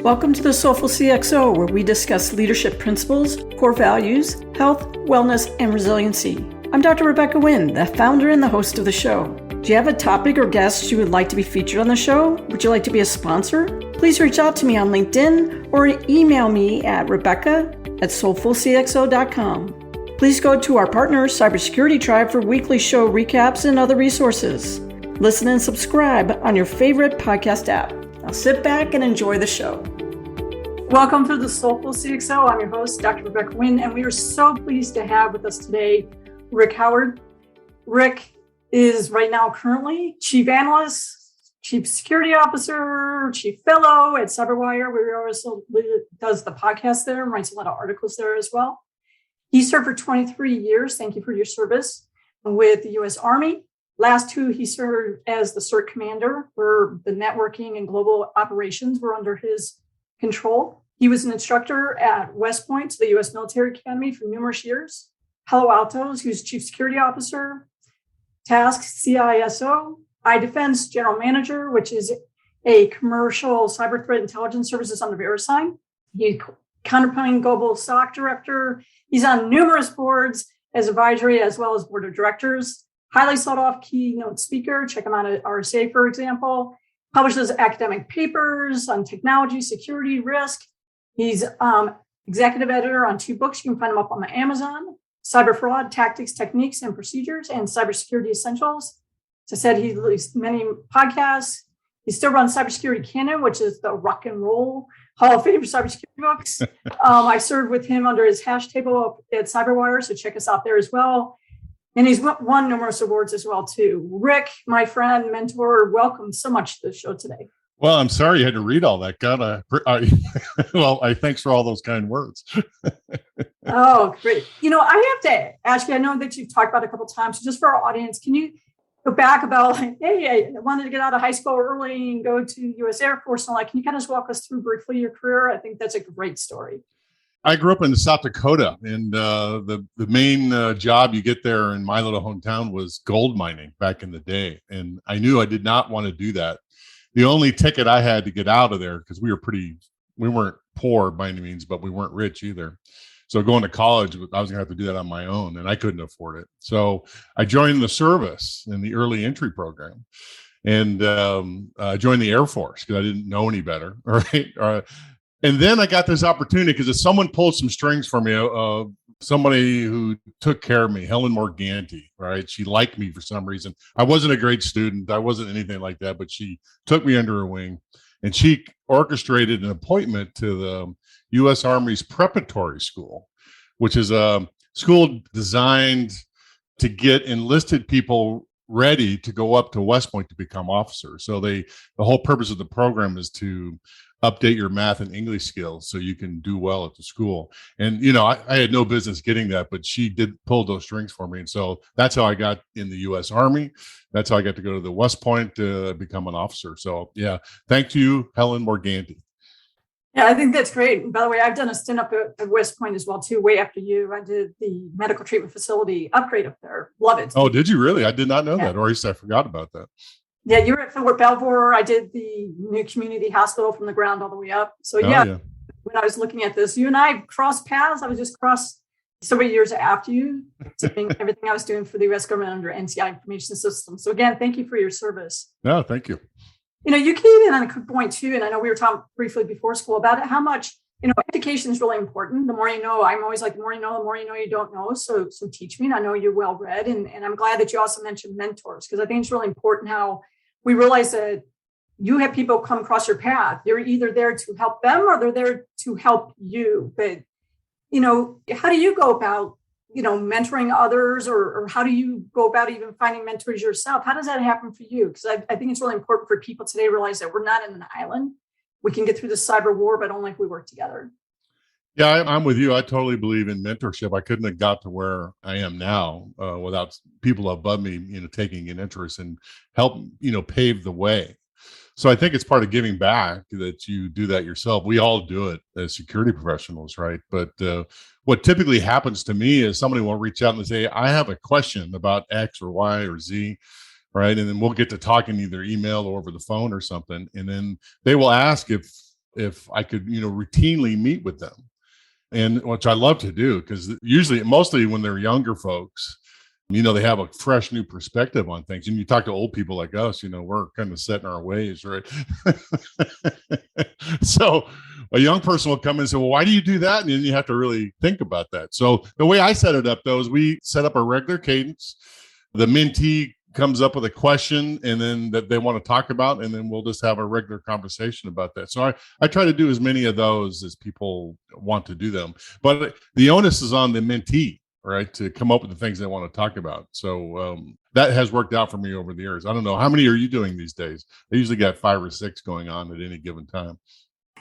Welcome to the Soulful CXO, where we discuss leadership principles, core values, health, wellness, and resiliency. I'm Dr. Rebecca Wynn, the founder and the host of the show. Do you have a topic or guest you would like to be featured on the show? Would you like to be a sponsor? Please reach out to me on LinkedIn or email me at rebecca@soulfulcxo.com. Please go to our partner, Cybersecurity Tribe, for weekly show recaps and other resources. Listen and subscribe on your favorite podcast app. Now sit back and enjoy the show. Welcome to the Soulful CXO. I'm your host, Dr. Rebecca Wynn, and we are so pleased to have with us today Rick Howard. Rick is right now currently Chief Analyst, Chief Security Officer, Chief Fellow at CyberWire, where he also does the podcast there and writes a lot of articles there as well. He served for 23 years. Thank you for your service with the U.S. Army. Last two, he served as the CERT commander, where the networking and global operations were under his control. He was an instructor at West Point, the U.S. Military Academy, for numerous years. Palo Alto, he was Chief Security Officer. TASC, CISO. iDefense, General Manager, which is a commercial cyber threat intelligence services under Verisign. He's Counterpane Global SOC Director. He's on numerous boards as advisory as well as board of directors. Highly sought off keynote speaker. Check him out at RSA, for example. Publishes academic papers on technology, security, risk. He's executive editor on 2 books. You can find them up on the Amazon: Cyber Fraud, Tactics, Techniques, and Procedures, and Cybersecurity Essentials. As I said, he released many podcasts. He still runs Cybersecurity Canon, which is the rock and roll Hall of Fame for cybersecurity books. I served with him under his hash table at CyberWire, so check us out there as well. And he's won numerous awards as well, too. Rick, my friend, mentor, welcome so much to the show today. Well, I'm sorry you had to read all that. God, thanks for all those kind words. Oh, great. I have to ask you, I know that you've talked about it a couple of times, so just for our audience, can you go back about, hey, I wanted to get out of high school early and go to U.S. Air Force and all that. Can you kind of just walk us through briefly your career? I think that's a great story. I grew up in South Dakota, and the main job you get there in my little hometown was gold mining back in the day. And I knew I did not want to do that. The only ticket I had to get out of there, because we weren't poor by any means, but we weren't rich either. So going to college, I was going to have to do that on my own, and I couldn't afford it. So I joined the service in the early entry program, and joined the Air Force because I didn't know any better. Right. And then I got this opportunity because if someone pulled some strings for me, somebody who took care of me, Helen Morganti, right? She liked me for some reason. I wasn't a great student. I wasn't anything like that, but she took me under her wing, and she orchestrated an appointment to the U.S. Army's preparatory school, which is a school designed to get enlisted people ready to go up to West Point to become officers. So the whole purpose of the program is to update your math and English skills so you can do well at the school. And, I had no business getting that, but she did pull those strings for me. And so that's how I got in the U.S. Army. That's how I got to go to the West Point to become an officer. So, yeah, thank you, Helen Morganti. Yeah, I think that's great. By the way, I've done a stint up at West Point as well, too, way after you. I did the medical treatment facility upgrade up there. Love it. Oh, did you really? I did not know that, or at least I forgot about that. Yeah, you were at Fort Belvoir. I did the new community hospital from the ground all the way up. So yeah, when I was looking at this, you and I crossed paths. I was just crossed so many years after you, doing everything I was doing for the U.S. government under NCI information system. So again, thank you for your service. No, thank you. You came in on a good point too, and I know we were talking briefly before school about it, how much, education is really important. The more you know, I'm always like, the more you know you don't know. So teach me. And I know you're well read. And I'm glad that you also mentioned mentors, because I think it's really important how we realize that you have people come across your path. You're either there to help them or they're there to help you. But, how do you go about, mentoring others, or how do you go about even finding mentors yourself? How does that happen for you? Because I think it's really important for people today to realize that we're not in an island. We can get through the cyber war, but only if we work together. Yeah, I'm with you. I totally believe in mentorship. I couldn't have got to where I am now without people above me, taking an interest and help, pave the way. So I think it's part of giving back that you do that yourself. We all do it as security professionals, right? But what typically happens to me is somebody will reach out and say, I have a question about X or Y or Z, right? And then we'll get to talking either email or over the phone or something. And then they will ask if if I could, routinely meet with them. And which I love to do, because mostly when they're younger folks, they have a fresh new perspective on things. And you talk to old people like us, we're kind of set in our ways, right? So a young person will come and say, well, why do you do that? And then you have to really think about that. So the way I set it up, though, is we set up a regular cadence. The mentee comes up with a question and then that they want to talk about, and then we'll just have a regular conversation about that. So I try to do as many of those as people want to do them, but the onus is on the mentee, right, to come up with the things they want to talk about. So that has worked out for me over the years. I don't know, how many are you doing these days? I usually got 5 or 6 going on at any given time.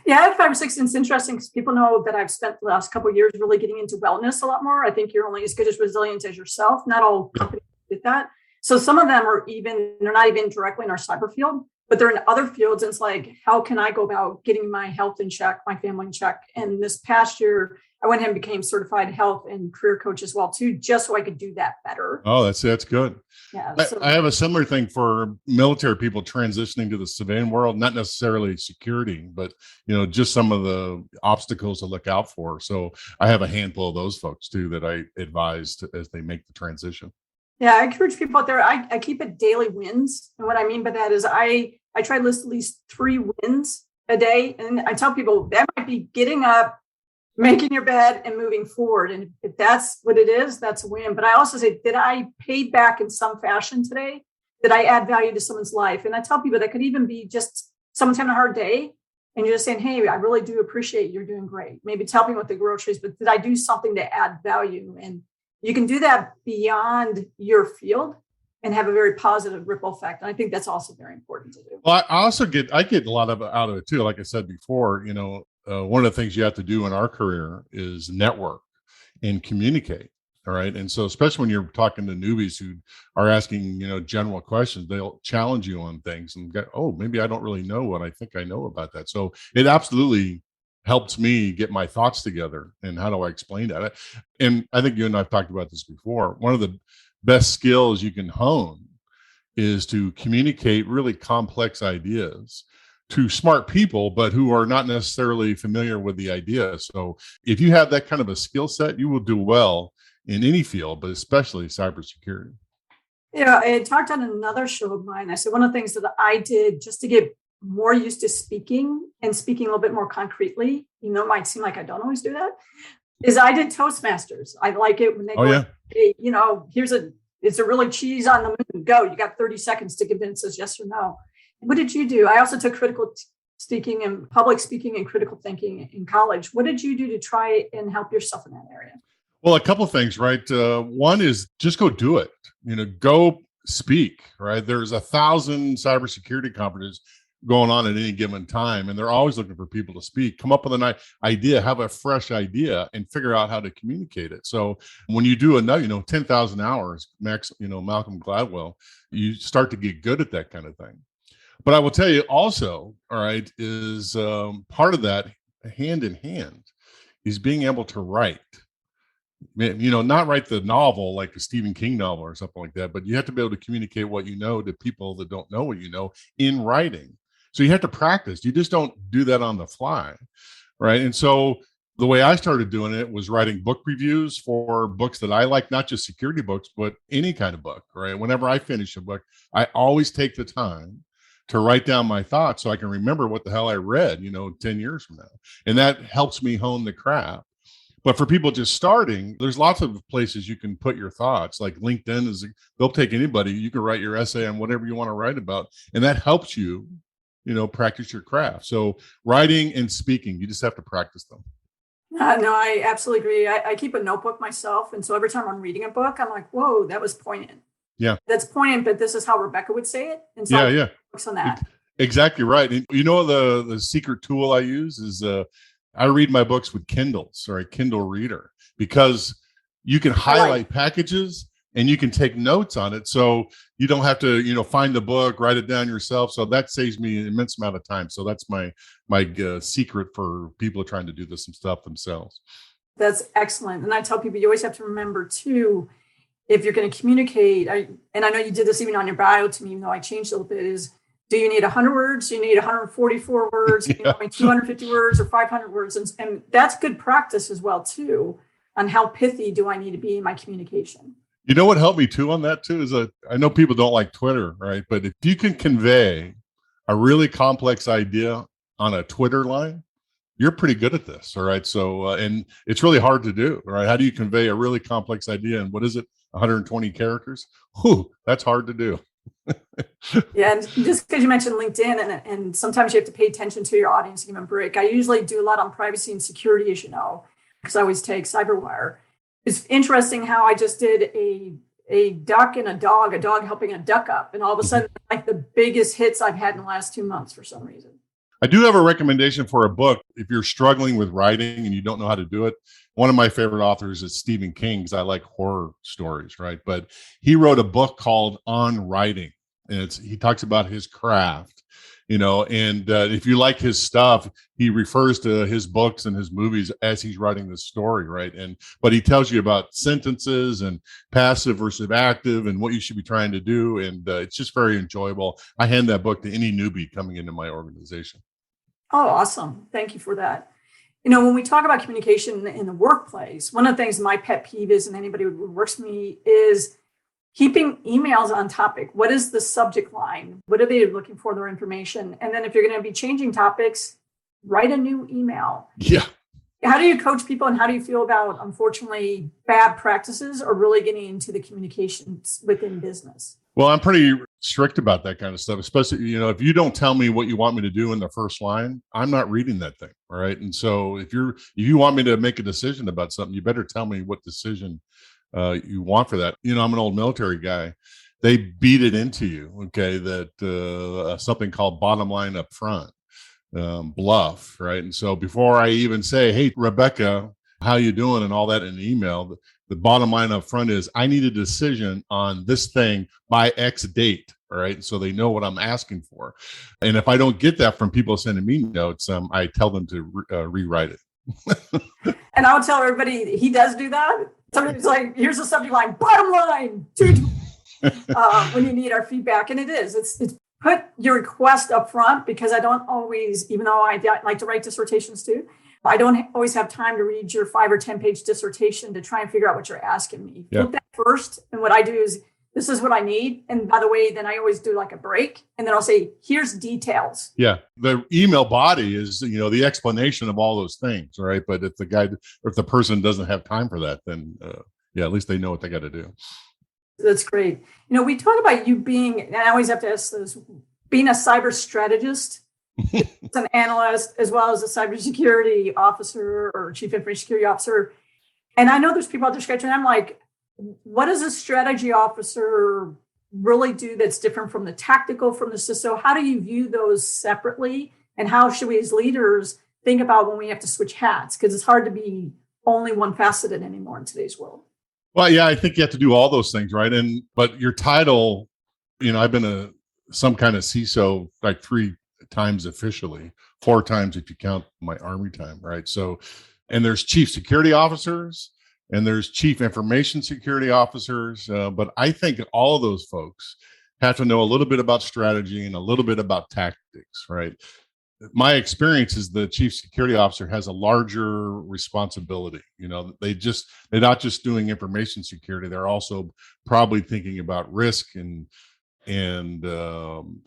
Yeah, I have 5 or 6, and it's interesting because people know that I've spent the last couple of years really getting into wellness a lot more. I think you're only as good as resilient as yourself. Not all companies did that. So some of them they're not even directly in our cyber field, but they're in other fields. And it's like, how can I go about getting my health in check, my family in check? And this past year, I went ahead and became certified health and career coach as well, too, just so I could do that better. Oh, that's good. Yeah, I have a similar thing for military people transitioning to the civilian world, not necessarily security, but, just some of the obstacles to look out for. So I have a handful of those folks, too, that I advise as they make the transition. Yeah, I encourage people out there. I keep it daily wins. And what I mean by that is I try to list at least 3 wins a day. And I tell people that might be getting up, making your bed, and moving forward. And if that's what it is, that's a win. But I also say, did I pay back in some fashion today? Did I add value to someone's life? And I tell people that could even be just someone's having a hard day and you're just saying, hey, I really do appreciate you're doing great. Maybe it's helping with the groceries, but did I do something to add value? And you can do that beyond your field and have a very positive ripple effect. And I think that's also very important to do. Well, I get a lot out of it too. Like I said before, one of the things you have to do in our career is network and communicate. All right. And so especially when you're talking to newbies who are asking, general questions, they'll challenge you on things and go, oh, maybe I don't really know what I think I know about that. So it absolutely helps me get my thoughts together. And how do I explain that? And I think you and I've talked about this before. One of the best skills you can hone is to communicate really complex ideas to smart people, but who are not necessarily familiar with the idea. So if you have that kind of a skill set, you will do well in any field, but especially cybersecurity. Yeah, I talked on another show of mine. I said one of the things that I did just to get more used to speaking and speaking a little bit more concretely, it might seem like I don't always do that, is I did Toastmasters. I like it when they go, hey, it's a really cheese on the moon. Go, you got 30 seconds to convince us yes or no. What did you do? I also took critical speaking and public speaking and critical thinking in college. What did you do to try and help yourself in that area? Well, a couple of things, right? One is just go do it. Go speak, right? There's 1,000 cybersecurity conferences going on at any given time, and they're always looking for people to speak. Come up with an idea, have a fresh idea, and figure out how to communicate it. So when you do 10,000 hours, Max, Malcolm Gladwell, you start to get good at that kind of thing. But I will tell you also, all right, is part of that hand in hand is being able to write. Not write the novel like a Stephen King novel or something like that, but you have to be able to communicate what you know to people that don't know what you know in writing. So you have to practice. You just don't do that on the fly, right? And so the way I started doing it was writing book reviews for books that I like, not just security books, but any kind of book, right? Whenever I finish a book, I always take the time to write down my thoughts so I can remember what the hell I read, 10 years from now. And that helps me hone the craft. But for people just starting, there's lots of places you can put your thoughts. Like LinkedIn they'll take anybody. You can write your essay on whatever you want to write about. And that helps you, practice your craft. So writing and speaking, you just have to practice them. No, I absolutely agree. I keep a notebook myself. And so every time I'm reading a book, I'm like, whoa, that was poignant. Yeah. That's poignant, but this is how Rebecca would say it. And so I focus on that. Exactly right. And the secret tool I use is I read my books with Kindles or a Kindle reader, because you can highlight packages and you can take notes on it. So you don't have to, find the book, write it down yourself. So that saves me an immense amount of time. So that's my secret for people trying to do this stuff themselves. That's excellent. And I tell people, you always have to remember too, if you're going to communicate, and I know you did this even on your bio to me, even though I changed a little bit, is Do you need 100 words? Do you need 144 words? Yeah. 250 words or 500 words? And that's good practice as well, too, on how pithy do I need to be in my communication. You know what helped me too on that too is I know people don't like Twitter, right? But if you can convey a really complex idea on a Twitter line, you're pretty good at this. All right. So, and it's really hard to do, right? How do you convey a really complex idea? And what is it? 120 characters? Whew, that's hard to do. Yeah. And just because you mentioned LinkedIn and sometimes you have to pay attention to your audience and give them a break. I usually do a lot on privacy and security, as you know, because I always take CyberWire. It's interesting how I just did a duck and a dog helping a duck up. And all of a sudden, like the biggest hits I've had in the last 2 months for some reason. I do have a recommendation for a book. If you're struggling with writing and you don't know how to do it, one of my favorite authors is Stephen King, because I like horror stories, right? But he wrote a book called On Writing, and he talks about his craft, and if you like his stuff, he refers to his books and his movies as he's writing the story, right? But he tells you about sentences and passive versus active and what you should be trying to do, and it's just very enjoyable. I hand that book to any newbie coming into my organization. Oh, awesome. Thank you for that. When we talk about communication in the workplace, one of the things my pet peeve is, and anybody who works with me, is keeping emails on topic. What is the subject line? What are they looking for, their information? And then if you're going to be changing topics, write a new email. Yeah. How do you coach people and how do you feel about, unfortunately, bad practices or really getting into the communications within business? Well, I'm pretty strict about that kind of stuff, especially, if you don't tell me what you want me to do in the first line, I'm not reading that thing. All right. And so if you want me to make a decision about something, you better tell me what decision you want for that. I'm an old military guy. They beat it into you. Okay. That something called bottom line up front, bluff. Right. And so before I even say, hey, Rebecca, how you doing? And all that in an email, the bottom line up front is I need a decision on this thing by X date. All right. So they know what I'm asking for. And if I don't get that from people sending me notes, I tell them to rewrite it. And I'll tell everybody he does do that. Somebody's like, here's the subject line, bottom line, when you need our feedback. And it's put your request up front, because I don't always, even though I like to write dissertations too, I don't always have time to read your 5 or 10 page dissertation to try and figure out what you're asking me. Yeah. Put that first. And what I do is, this is what I need. And by the way, then I always do like a break. And then I'll say, here's details. Yeah. The email body is, the explanation of all those things. Right. But if the person doesn't have time for that, then at least they know what they got to do. That's great. We talk about you being, and I always have to ask this, being a cyber strategist, as an analyst, as well as a cybersecurity officer or chief information security officer. And I know there's people out there scratching. I'm like, what does a strategy officer really do that's different from the tactical, from the CISO? How do you view those separately? And how should we as leaders think about when we have to switch hats? Because it's hard to be only one faceted anymore in today's world. Well, yeah, I think you have to do all those things, right? But your title, I've been some kind of CISO like 3 times officially, 4 times if you count my Army time, right? So, and there's chief security officers and there's chief information security officers. But I think all of those folks have to know a little bit about strategy and a little bit about tactics, right? My experience is the chief security officer has a larger responsibility. They're not just doing information security. They're also probably thinking about risk and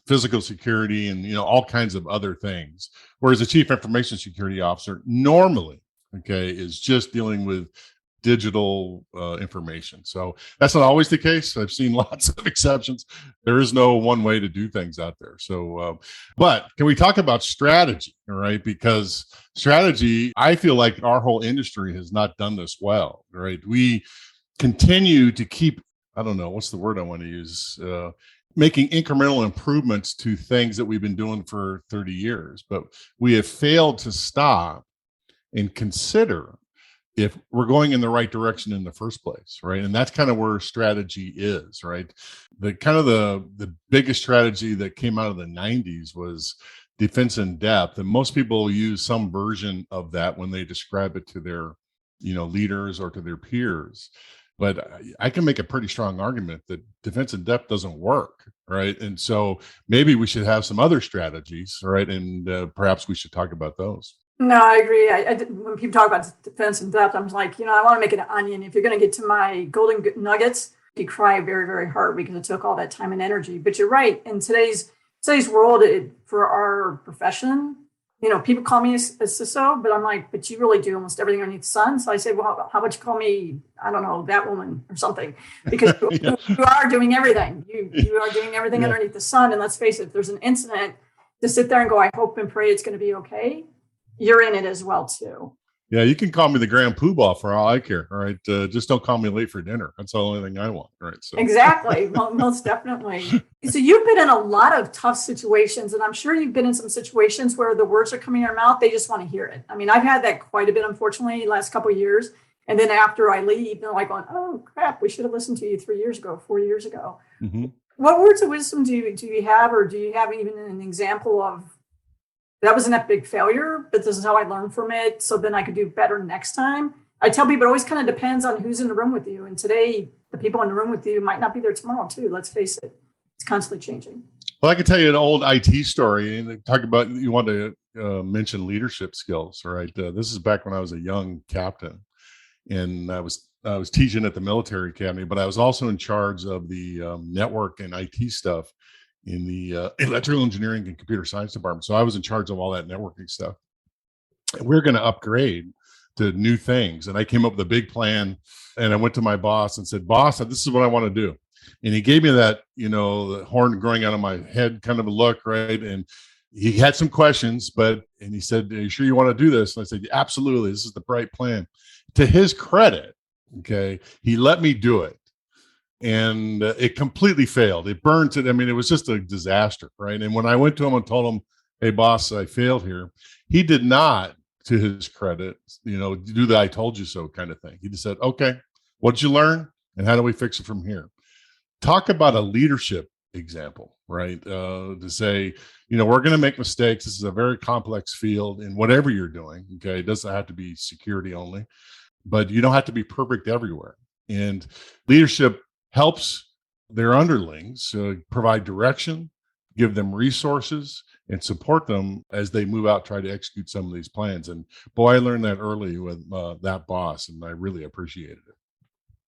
physical security and, all kinds of other things. Whereas the chief information security officer normally, is just dealing with digital information. So that's not always the case. I've seen lots of exceptions. There is no one way to do things out there. So, but can we talk about strategy? All right. Because strategy, I feel like our whole industry has not done this well, right? We continue to keep, I don't know, what's the word I want to use? Making incremental improvements to things that we've been doing for 30 years, but we have failed to stop and consider if we're going in the right direction in the first place, right? And that's kind of where strategy is, right? The biggest strategy that came out of the 90s was defense in depth, and most people use some version of that when they describe it to their, leaders or to their peers. But I can make a pretty strong argument that defense in depth doesn't work, right? And so maybe we should have some other strategies, right? And perhaps we should talk about those. No, I agree. When people talk about defense in depth, I'm like, I want to make it an onion. If you're going to get to my golden nuggets, you cry very, very hard because it took all that time and energy. But you're right. In today's world, for our profession, people call me a CISO, but I'm like, but you really do almost everything underneath the sun. So I say, well, how about you call me, I don't know, that woman or something? Because you are doing everything. You are doing everything underneath the sun. And let's face it, if there's an incident, to sit there and go, I hope and pray it's going to be okay, you're in it as well, too. Yeah, you can call me the grand poobah for all I care. All right. Just don't call me late for dinner. That's the only thing I want. Right. So exactly. Well, most definitely. So you've been in a lot of tough situations, and I'm sure you've been in some situations where the words are coming in your mouth. They just want to hear it. I mean, I've had that quite a bit, unfortunately, the last couple of years. And then after I leave, they're like going, oh, crap, we should have listened to you 3 years ago, 4 years ago. Mm-hmm. What words of wisdom do you have, or do you have even an example of, that wasn't a big failure, but this is how I learned from it, so then I could do better next time? I tell people it always kind of depends on who's in the room with you. And today, the people in the room with you might not be there tomorrow, too. Let's face it. It's constantly changing. Well, I can tell you an old IT story, and talk about, you want to mention leadership skills, right? This is back when I was a young captain, and I was teaching at the military academy, but I was also in charge of the network and IT stuff in the electrical engineering and computer science department. So I was in charge of all that networking stuff. And we're going to upgrade to new things. And I came up with a big plan, and I went to my boss and said, boss, this is what I want to do. And he gave me that, the horn growing out of my head kind of a look, right? And he had some questions, and he said, are you sure you want to do this? And I said, absolutely. This is the right plan. To his credit, okay, he let me do it. And it completely failed. It burned it. I mean, it was just a disaster, right? And when I went to him and told him, hey, boss, I failed here, he did not, to his credit, do the I told you so kind of thing. He just said, okay, what did you learn? And how do we fix it from here? Talk about a leadership example, right? To say, we're going to make mistakes. This is a very complex field in whatever you're doing, okay? It doesn't have to be security only, but you don't have to be perfect everywhere. And leadership helps their underlings provide direction, give them resources, and support them as they move out, try to execute some of these plans. And boy, I learned that early with that boss, and I really appreciated it.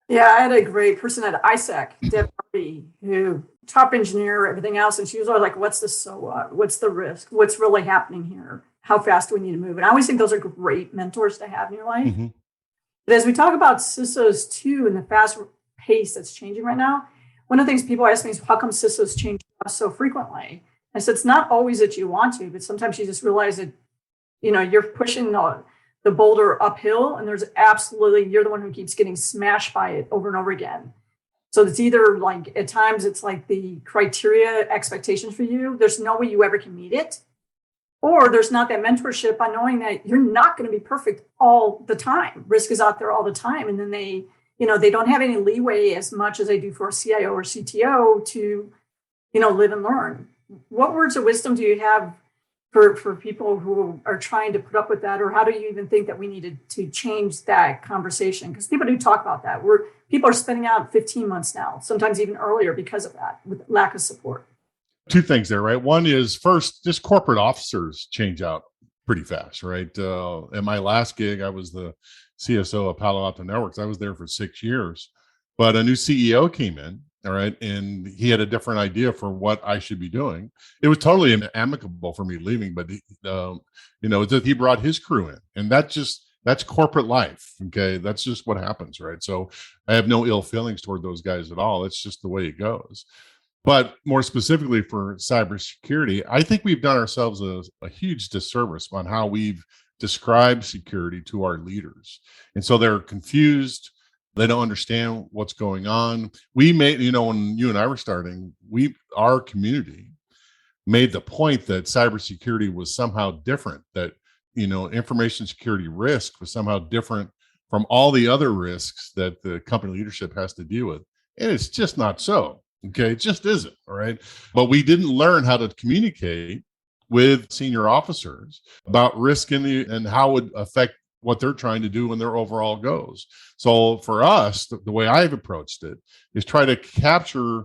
Yeah, I had a great person at ISAC, Deb Harvey, who top engineer, everything else. And she was always like, what's the so what? What's the risk? What's really happening here? How fast do we need to move? And I always think those are great mentors to have in your life. Mm-hmm. But as we talk about CISOs too, and the fast pace that's changing right now, one of the things people ask me is, how come CISOs change so frequently? I said, it's not always that you want to, but sometimes you just realize that, you're pushing the boulder uphill, and you're the one who keeps getting smashed by it over and over again. So it's either like, at times it's like the criteria expectations for you, there's no way you ever can meet it, or there's not that mentorship on knowing that you're not going to be perfect all the time. Risk is out there all the time. And then they don't have any leeway as much as they do for a CIO or CTO to, live and learn. What words of wisdom do you have for people who are trying to put up with that? Or how do you even think that we needed to change that conversation? Because people do talk about that. People are spending out 15 months now, sometimes even earlier because of that, with lack of support. Two things there, right? One is, first, just corporate officers change out pretty fast, right? At my last gig, I was the CSO of Palo Alto Networks. I was there for 6 years, but a new CEO came in, all right, and he had a different idea for what I should be doing. It was totally amicable for me leaving, but he brought his crew in, and that's corporate life. Okay, that's just what happens, right? So I have no ill feelings toward those guys at all. It's just the way it goes. But more specifically for cybersecurity, I think we've done ourselves a huge disservice on how we've described security to our leaders. And so they're confused. They don't understand what's going on. We made, when you and I were starting, our community made the point that cybersecurity was somehow different, that, information security risk was somehow different from all the other risks that the company leadership has to deal with. And it's just not so. Okay, it just isn't, all right? But we didn't learn how to communicate with senior officers about risk and how it would affect what they're trying to do and their overall goals. So for us, the way I've approached it is try to capture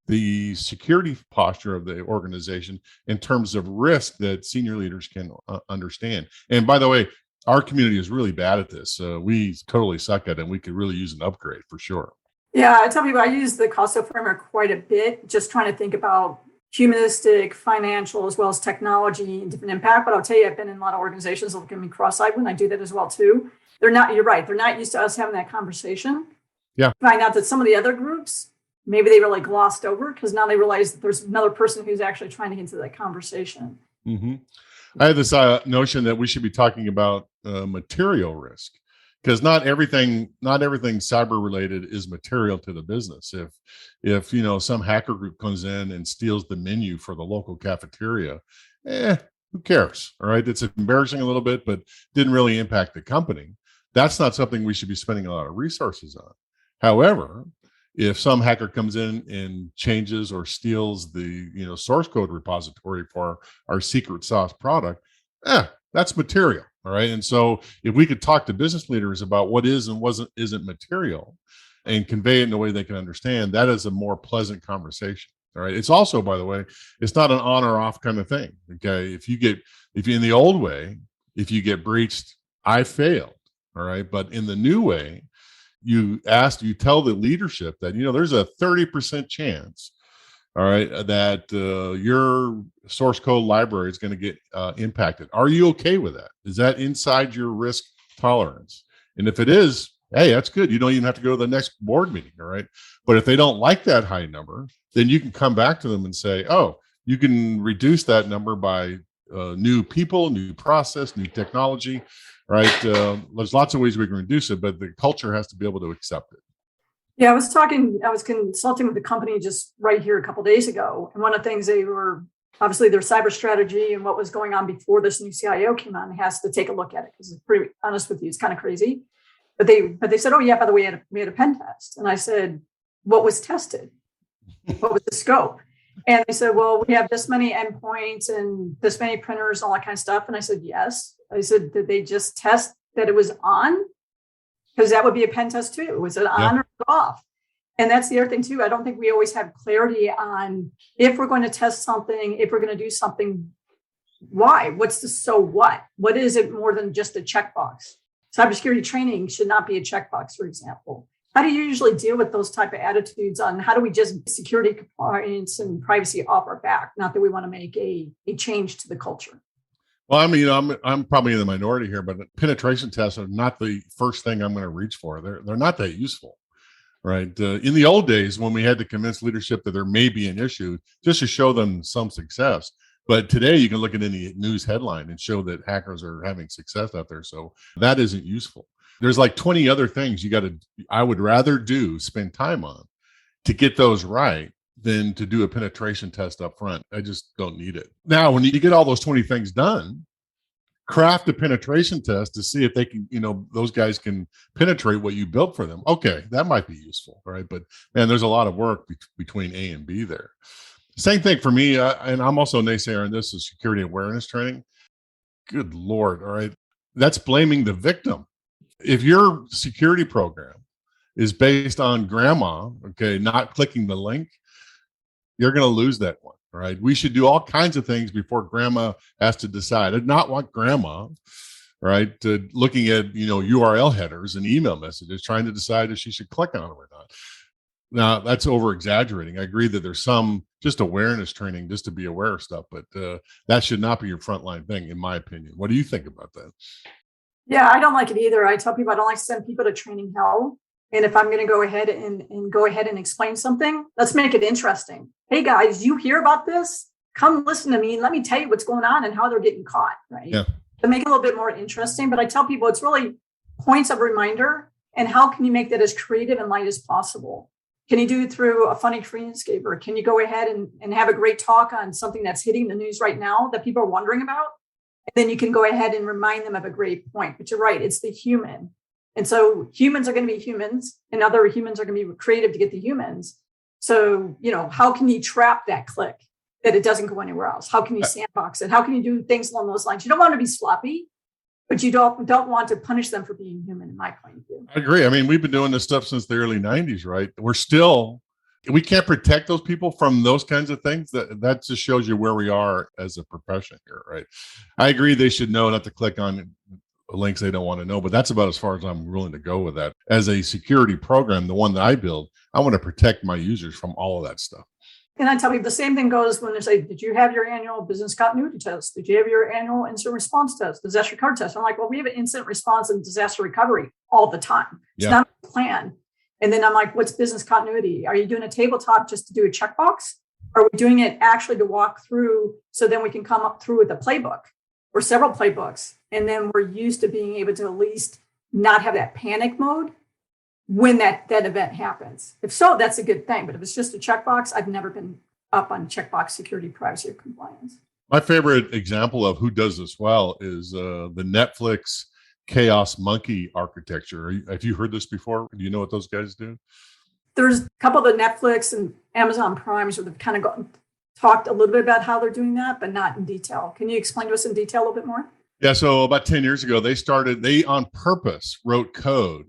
the security posture of the organization in terms of risk that senior leaders can understand. And by the way, our community is really bad at this. We totally suck at it, and we could really use an upgrade for sure. Yeah, I tell people I use the COSO framework quite a bit, just trying to think about humanistic, financial, as well as technology and different impact. But I'll tell you, I've been in a lot of organizations that look at me cross-eyed when I do that as well too. You're right. They're not used to us having that conversation. Yeah. Find out that some of the other groups, maybe they really glossed over because now they realize that there's another person who's actually trying to get into that conversation. Mm-hmm. I have this notion that we should be talking about material risk, because not everything cyber related is material to the business. If some hacker group comes in and steals the menu for the local cafeteria, who cares? All right, it's embarrassing a little bit, but didn't really impact the company. That's not something we should be spending a lot of resources on. However, if some hacker comes in and changes or steals the source code repository for our secret sauce product, that's material. All right. And so if we could talk to business leaders about what is and isn't material and convey it in a way they can understand, that is a more pleasant conversation. All right. It's also, by the way, it's not an on or off kind of thing. Okay. If you in the old way, if you get breached, I failed. All right. But in the new way, you tell the leadership that, there's a 30% chance, all right, that your source code library is going to get impacted. Are you okay with that? Is that inside your risk tolerance? And if it is, hey, that's good. You don't even have to go to the next board meeting, all right? But if they don't like that high number, then you can come back to them and say, oh, you can reduce that number by new people, new process, new technology, right? There's lots of ways we can reduce it, but the culture has to be able to accept it. Yeah, I was consulting with the company just right here a couple of days ago. And one of the things they were, obviously their cyber strategy and what was going on before this new CIO came on has to take a look at it, because it's pretty honest with you, it's kind of crazy. But they said, oh yeah, by the way, we had a pen test. And I said, what was tested? What was the scope? And they said, well, we have this many endpoints and this many printers, all that kind of stuff. And I said, yes. I said, did they just test that it was on? Because that would be a pen test too. Was it on or off? And that's the other thing too. I don't think we always have clarity on if we're going to test something, if we're going to do something, why? What's the so what? What is it more than just a checkbox? Cybersecurity training should not be a checkbox, for example. How do you usually deal with those type of attitudes on how do we just security compliance and privacy off our back? Not that we want to make a change to the culture. Well, I mean, I'm probably in the minority here, but penetration tests are not the first thing I'm going to reach for. They're not that useful, right? In the old days, when we had to convince leadership that there may be an issue, just to show them some success. But today, you can look at any news headline and show that hackers are having success out there. So that isn't useful. There's like 20 other things I would rather spend time on to get those right than to do a penetration test up front. I just don't need it. Now, when you get all those 20 things done, craft a penetration test to see if they can, those guys can penetrate what you built for them. Okay, that might be useful, right? But man, there's a lot of work between A and B there. Same thing for me, and I'm also a naysayer in this is security awareness training. Good Lord, all right. That's blaming the victim. If your security program is based on grandma, okay, not clicking the link, you're going to lose that one, right? We should do all kinds of things before grandma has to decide. I'd not want grandma, right, looking at, URL headers and email messages, trying to decide if she should click on them or not. Now, that's over exaggerating. I agree that there's some just awareness training just to be aware of stuff, but that should not be your frontline thing, in my opinion. What do you think about that? Yeah, I don't like it either. I tell people I don't like to send people to training hell. And if I'm going to go ahead and explain something, let's make it interesting. Hey guys, you hear about this? Come listen to me and let me tell you what's going on and how they're getting caught, right? Yeah. To make it a little bit more interesting. But I tell people it's really points of reminder, and how can you make that as creative and light as possible? Can you do it through a funny screensaver? Can you go ahead and have a great talk on something that's hitting the news right now that people are wondering about? And then you can go ahead and remind them of a great point. But you're right, it's the human. And so humans are going to be humans, and other humans are going to be creative to get the humans. So, how can you trap that click that it doesn't go anywhere else? How can you sandbox it? How can you do things along those lines? You don't want to be sloppy, but you don't want to punish them for being human, in my point of view. I agree. I mean, we've been doing this stuff since the early 90s, right? We can't protect those people from those kinds of things. That just shows you where we are as a profession here, right? I agree they should know not to click on links they don't want to know, but that's about as far as I'm willing to go with that. As a security program, the one that I build, I want to protect my users from all of that stuff. And I tell people the same thing goes when they say, did you have your annual business continuity test? Did you have your annual incident response test, disaster recovery test? I'm like, well, we have an incident response and disaster recovery all the time. It's not a plan. And then I'm like, what's business continuity? Are you doing a tabletop just to do a checkbox? Are we doing it actually to walk through so then we can come up through with a playbook or several playbooks? And then we're used to being able to at least not have that panic mode when that event happens. If so, that's a good thing. But if it's just a checkbox, I've never been up on checkbox security, privacy, or compliance. My favorite example of who does this well is the Netflix Chaos Monkey architecture. Have you heard this before? Do you know what those guys do? There's a couple of the Netflix and Amazon Primes where they've kind of talked a little bit about how they're doing that, but not in detail. Can you explain to us in detail a little bit more? Yeah, so about 10 years ago, they on purpose wrote code.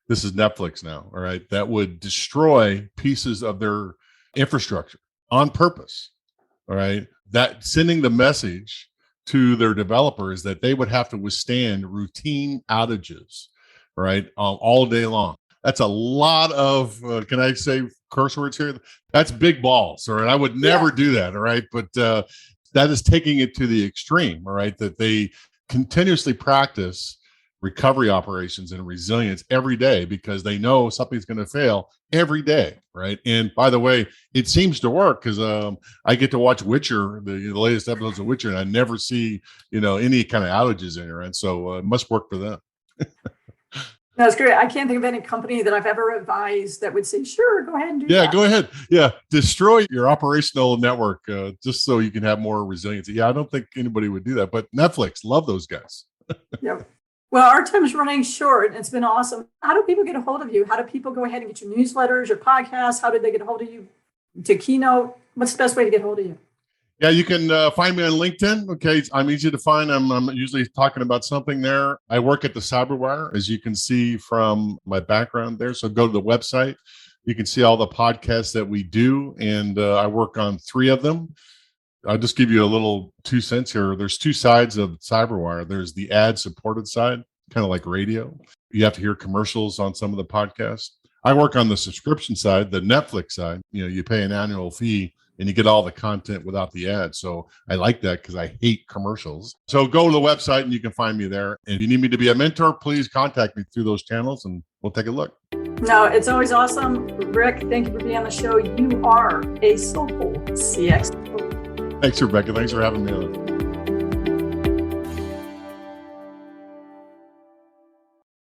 This is Netflix now, all right, that would destroy pieces of their infrastructure on purpose, all right? That sending the message to their developers that they would have to withstand routine outages, right, all day long. That's a lot of, can I say curse words here? That's big balls, all right? I would never do that, all right? But that is taking it to the extreme, all right? That they continuously practice recovery operations and resilience every day because they know something's going to fail every day, right? And by the way, it seems to work because I get to watch Witcher, the latest episodes of Witcher, and I never see any kind of outages in there, and so it must work for them. That's great. I can't think of any company that I've ever advised that would say, "Sure, go ahead and do that." Yeah, go ahead. Yeah, destroy your operational network just so you can have more resiliency. Yeah, I don't think anybody would do that, but Netflix, love those guys. Yep. Well, our time is running short, and it's been awesome. How do people get a hold of you? How do people go ahead and get your newsletters, your podcasts? How did they get a hold of you to Keynote? What's the best way to get a hold of you? Yeah, you can find me on LinkedIn. Okay, I'm easy to find. I'm usually talking about something there. I work at the CyberWire, as you can see from my background there. So go to the website. You can see all the podcasts that we do, and I work on 3 of them. I'll just give you a little 2 cents here. There's 2 sides of CyberWire. There's the ad-supported side, kind of like radio. You have to hear commercials on some of the podcasts. I work on the subscription side, the Netflix side. You pay an annual fee and you get all the content without the ads. So I like that because I hate commercials. So go to the website and you can find me there. And if you need me to be a mentor, please contact me through those channels and we'll take a look. No, it's always awesome. Rick, thank you for being on the show. You are a soulful CX. Thanks, Rebecca. Thanks for having me on.